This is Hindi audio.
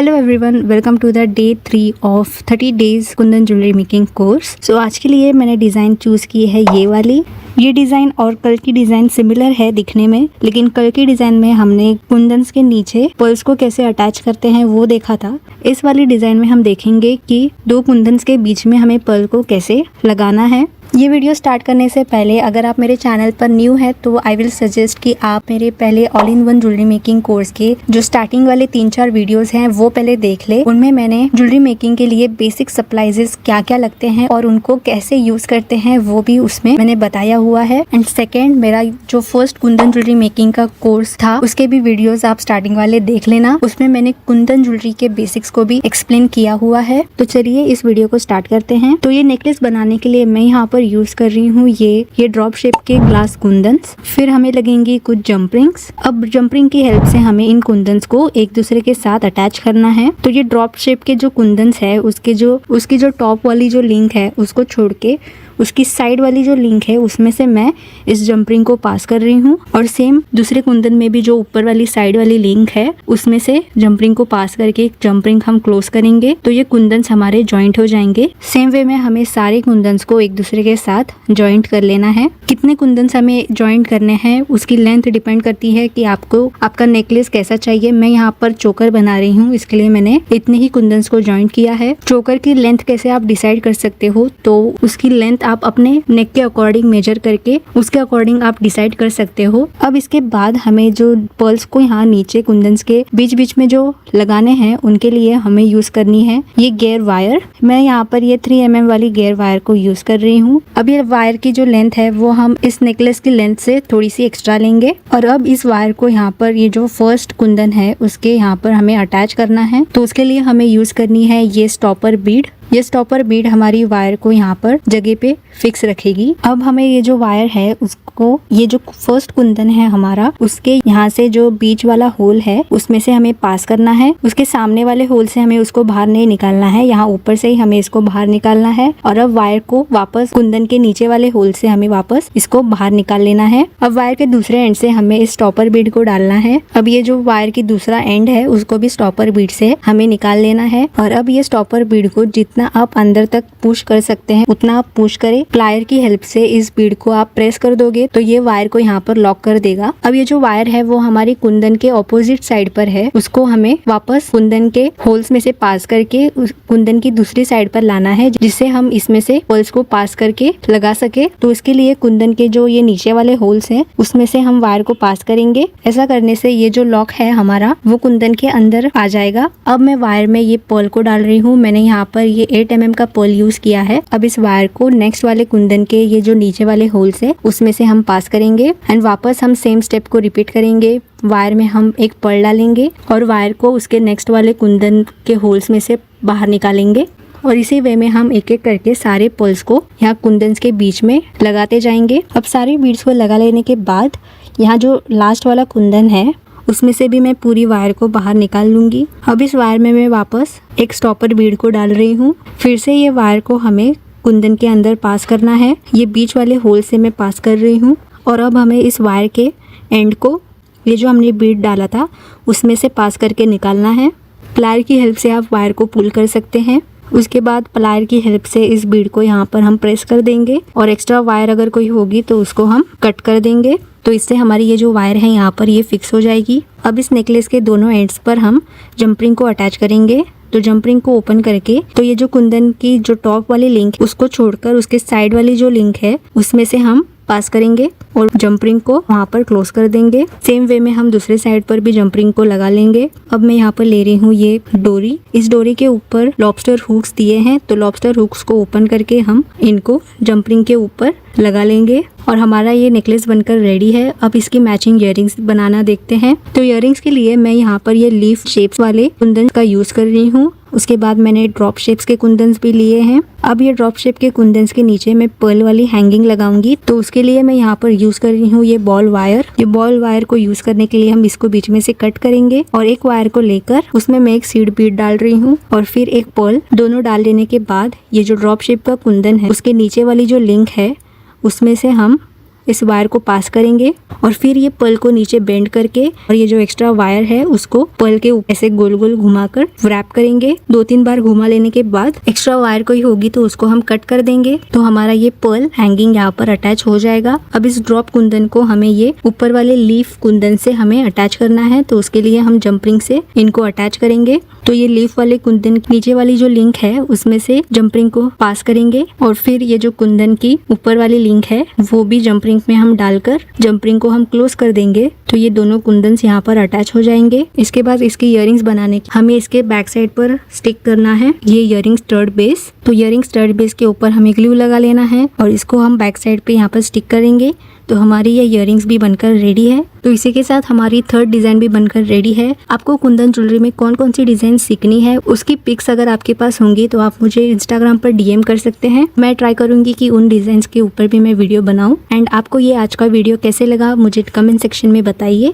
Hello everyone, welcome to the day 3 of 30 days Kundan jewellery making course. So आज के लिए मैंने डिज़ाइन चूज़ की है ये वाली। ये डिज़ाइन और कल की डिज़ाइन सिमिलर है दिखने में, लेकिन कल की डिज़ाइन में हमने कुंदन्स के नीचे पर्ल्स को कैसे अटैच करते हैं वो देखा था। इस वाली डिज़ाइन में हम देखेंगे कि दो कुंदन्स के बीच में हमें पर्ल को कैसे लगाना है। ये वीडियो स्टार्ट करने से पहले अगर आप मेरे चैनल पर न्यू है तो आई विल सजेस्ट कि आप मेरे पहले all in one jewellery making course के जो स्टार्टिंग वाले 3-4 वीडियोस हैं वो पहले देख ले। उनमें मैंने ज्वेलरी मेकिंग के लिए बेसिक सप्लाइजेस क्या क्या लगते हैं और उनको कैसे यूज करते हैं वो भी उसमें मैंने बताया हुआ है। एंड सेकेंड, मेरा जो फर्स्ट कुंदन ज्वेलरी मेकिंग का कोर्स था उसके भी वीडियोज आप स्टार्टिंग वाले देख लेना, उसमें मैंने कुंदन ज्वेलरी के बेसिक्स को भी एक्सप्लेन किया हुआ है। तो चलिए इस वीडियो को स्टार्ट करते हैं। तो ये नेकलेस बनाने के लिए मैं यहाँ पर यूज कर रही हूँ ये ड्रॉप शेप के ग्लास कुंदन्स। फिर हमें लगेंगी कुछ जंप रिंग्स। अब जंप रिंग की हेल्प से हमें इन कुंदन्स को एक दूसरे के साथ अटैच करना है। तो ये ड्रॉप शेप के जो कुंदन्स है उसकी जो टॉप वाली जो लिंक है उसको छोड़ के उसकी साइड वाली जो लिंक है उसमें से मैं इस जंप रिंग को पास कर रही हूँ, और सेम दूसरे कुंदन में भी जो ऊपर वाली साइड वाली लिंक है उसमें से जंप रिंग को पास करके एक जंप रिंग हम क्लोज करेंगे तो ये कुंदन्स हमारे जॉइंट हो जाएंगे। सेम वे में हमें सारे कुंदन्स को एक दूसरे के साथ जॉइंट कर लेना है। कितने कुंदन्स हमें जॉइंट करने हैं उसकी लेंथ डिपेंड करती है कि आपको आपका नेकलेस कैसा चाहिए। मैं यहाँ पर चोकर बना रही हूँ, इसके लिए मैंने इतने ही कुंदन्स को जॉइंट किया है। चोकर की लेंथ कैसे आप डिसाइड कर सकते हो, तो उसकी लेंथ आप अपने नेक के अकॉर्डिंग मेजर करके उसके अकॉर्डिंग आप डिसाइड कर सकते हो। अब इसके बाद हमें जो पर्ल्स को यहाँ नीचे कुंदन्स के बीच बीच में जो लगाने हैं उनके लिए हमें यूज करनी है ये गेयर वायर। मैं यहाँ पर ये 3 mm वाली गेयर वायर को यूज कर रही हूँ। अब ये वायर की जो लेंथ है वो हम इस नेकलेस की लेंथ से थोड़ी सी एक्स्ट्रा लेंगे, और अब इस वायर को यहाँ पर ये जो फर्स्ट कुंदन है उसके यहाँ पर हमें अटैच करना है। तो उसके लिए हमें यूज करनी है ये स्टॉपर बीड। ये स्टॉपर बीड हमारी वायर को यहाँ पर जगह पे फिक्स रखेगी। अब हमें ये जो वायर है उसको ये जो फर्स्ट कुंदन है हमारा उसके यहाँ से जो बीच वाला होल है उसमें से हमें पास करना है। उसके सामने वाले होल से हमें उसको बाहर नहीं निकालना है, यहाँ ऊपर से ही हमें इसको बाहर निकालना है। और अब वायर को वापस कुंदन के नीचे वाले होल से हमें वापस इसको बाहर निकाल लेना है। अब वायर के दूसरे एंड से हमें इस स्टॉपर बीड को डालना है। अब ये जो वायर की दूसरा एंड है उसको भी स्टॉपर बीड से हमें निकाल लेना है। और अब ये स्टॉपर बीड को जितना आप अंदर तक पुश कर सकते हैं उतना आप पुश करें। प्लायर की हेल्प से इस बीड को आप प्रेस कर दोगे तो ये वायर को यहाँ पर लॉक कर देगा। अब ये जो वायर है वो हमारी कुंदन के ऑपोजिट साइड पर है, उसको हमें वापस कुंदन के होल्स में से पास करके उस कुंदन की दूसरी साइड पर लाना है, जिससे हम इसमें से होल्स को पास करके लगा सके। तो इसके लिए कुंदन के जो ये नीचे वाले होल्स हैं उसमें से हम वायर को पास करेंगे। ऐसा करने से ये जो लॉक है हमारा वो कुंदन के अंदर आ जाएगा। अब मैं वायर में ये पर्ल को डाल रही हूँ। मैंने यहाँ पर ये 8 mm का पर्ल यूज किया है। अब इस वायर को नेक्स्ट वाले कुंदन के ये जो नीचे वाले होल्स है उसमें से हम पास करेंगे, एंड वापस हम सेम स्टेप को रिपीट करेंगे। वायर में हम एक पर्ल डालेंगे और वायर को उसके नेक्स्ट वाले कुंदन के होल्स में से बाहर निकालेंगे, और इसी वे में हम एक एक करके सारे पर्ल्स को यहाँ कुंदन्स के बीच में लगाते जाएंगे। अब सारे बीड्स को लगा लेने के बाद यहाँ जो लास्ट वाला कुंदन है उसमें से भी मैं पूरी वायर को बाहर निकाल लूंगी। अब इस वायर में मैं वापस एक स्टॉपर बीड को डाल रही हूँ। फिर से ये वायर को हमें कुंदन के अंदर पास करना है। ये बीच वाले होल से मैं पास कर रही हूँ, और अब हमें इस वायर के एंड को ये जो हमने बीड डाला था उसमें से पास करके निकालना है। प्लायर की हेल्प से आप वायर को पुल कर सकते हैं। उसके बाद प्लायर की हेल्प से इस बीड को यहाँ पर हम प्रेस कर देंगे, और एक्स्ट्रा वायर अगर कोई होगी तो उसको हम कट कर देंगे। तो इससे हमारी ये जो वायर है यहाँ पर ये फिक्स हो जाएगी। अब इस नेकलेस के दोनों एंड्स पर हम जंप रिंग को अटैच करेंगे। तो जंप रिंग को ओपन करके तो ये जो कुंदन की जो टॉप वाली लिंक उसको छोड़कर उसके साइड वाली जो लिंक है उसमें से हम पास करेंगे और जंप रिंग को वहाँ पर क्लोज कर देंगे। सेम वे में हम दूसरे साइड पर भी जंप रिंग को लगा लेंगे। अब मैं यहाँ पर ले रही हूँ ये डोरी। इस डोरी के ऊपर लॉबस्टर हुक्स दिए हैं, तो लॉबस्टर हुक्स को ओपन करके हम इनको जंप रिंग के ऊपर लगा लेंगे, और हमारा ये नेकलेस बनकर रेडी है। अब इसकी मैचिंग इयररिंग्स बनाना देखते हैं। तो इयररिंग्स के लिए मैं यहाँ पर ये लीफ शेप्स वाले कुंदन का यूज कर रही हूँ। उसके बाद मैंने ड्रॉप शेप्स के कुंदन्स भी लिए हैं। अब ये ड्रॉप शेप के कुंदन्स के नीचे मैं पर्ल वाली हैंगिंग लगाऊंगी। तो उसके लिए मैं यहाँ पर यूज कर रही हूँ ये बॉल वायर। ये बॉल वायर को यूज करने के लिए हम इसको बीच में से कट करेंगे, और एक वायर को लेकर उसमें मैं एक सीड बीड डाल रही हूँ और फिर एक पर्ल। दोनों डाल लेने के बाद ये जो ड्रॉप शेप का कुंदन है उसके नीचे वाली जो लिंक है उसमें से हम इस वायर को पास करेंगे और फिर ये पर्ल को नीचे बेंड करके और ये जो एक्स्ट्रा वायर है उसको पर्ल के ऊपर ऐसे गोल गोल घुमाकर रैप करेंगे। 2-3 बार घुमा लेने के बाद एक्स्ट्रा वायर कोई होगी तो उसको हम कट कर देंगे। तो हमारा ये पर्ल हैंगिंग यहाँ पर अटैच हो जाएगा। अब इस ड्रॉप कुंदन को हमें ये ऊपर वाले लीफ कुंदन से हमें अटैच करना है, तो उसके लिए हम जंप रिंग से इनको अटैच करेंगे। तो ये लीफ वाले कुंदन नीचे वाली जो लिंक है उसमें से जंप रिंग को पास करेंगे और फिर ये जो कुंदन की ऊपर वाली लिंक है वो भी जंप रिंग में हम डालकर जंप रिंग को हम क्लोज कर देंगे। तो ये दोनों कुंदन यहाँ पर अटैच हो जाएंगे। इसके बाद इसकी इयररिंग्स बनाने की हमें इसके बैक साइड पर स्टिक करना है ये इयररिंग स्टड बेस। तो इयररिंग स्टड बेस के ऊपर हमें ग्लू लगा लेना है और इसको हम बैक साइड पे यहाँ पर स्टिक करेंगे। तो हमारी ये इयररिंग्स भी बनकर रेडी है। तो इसी के साथ हमारी थर्ड डिजाइन भी बनकर रेडी है। आपको कुंदन ज्वेलरी में कौन कौन सी डिजाइन सीखनी है उसकी पिक्स अगर आपके पास होंगी तो आप मुझे इंस्टाग्राम पर डीएम कर सकते हैं। मैं ट्राई करूंगी कि उन डिजाइन के ऊपर भी मैं वीडियो बनाऊं। एंड आपको ये आज का वीडियो कैसे लगा मुझे कमेंट सेक्शन में बताइए।